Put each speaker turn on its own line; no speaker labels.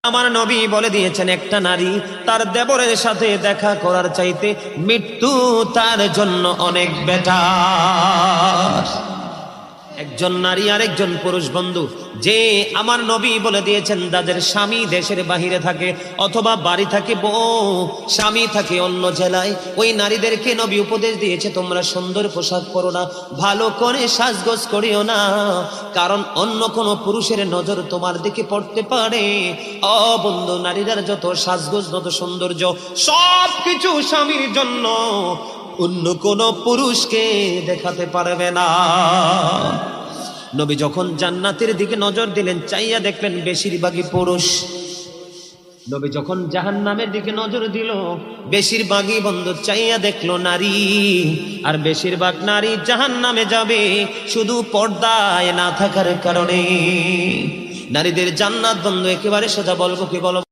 আমার নবী বলে দিয়েছেন, একটা নারী তার দেবরের সাথে দেখা করার চাইতে মৃত্যু তার জন্য অনেক বেটার। একজন নারী আর একজন পুরুষ বন্ধু, যে আমার নবী বলে দিয়েছেন যাদের স্বামী দেশের বাহিরে থাকে অথবা বাড়ি থাকে বউ, স্বামী থাকে অন্য জেলায়, ওই নারীদেরকে নবী উপদেশ দিয়েছে তোমরা সুন্দর পোশাক পরো না, ভালো করে সাজগোজ করিও না, কারণ অন্য কোনো পুরুষের নজর তোমার দিকে পড়তে পারে। বন্ধু, নারীদের যত সাজগোজ যত সৌন্দর্য সব কিছু স্বামীর জন্য, অন্য কোন পুরুষকে দেখাতে পারবে না। নবী যখন জান্নাতের দিকে নজর দিলেন, চাইয়া দেখলেন বেশিরভাগই পুরুষ। নবী যখন জাহান্নামের দিকে নজর দিল, বেশিরভাগই বন্ধু চাইয়া দেখলো নারী, আর বেশিরভাগ নারী জাহান্নামে যাবে শুধু পর্দায় না থাকার কারণে। নারীদের জান্নাত বন্ধু একেবারে সোজা, বলবো কি বলবো।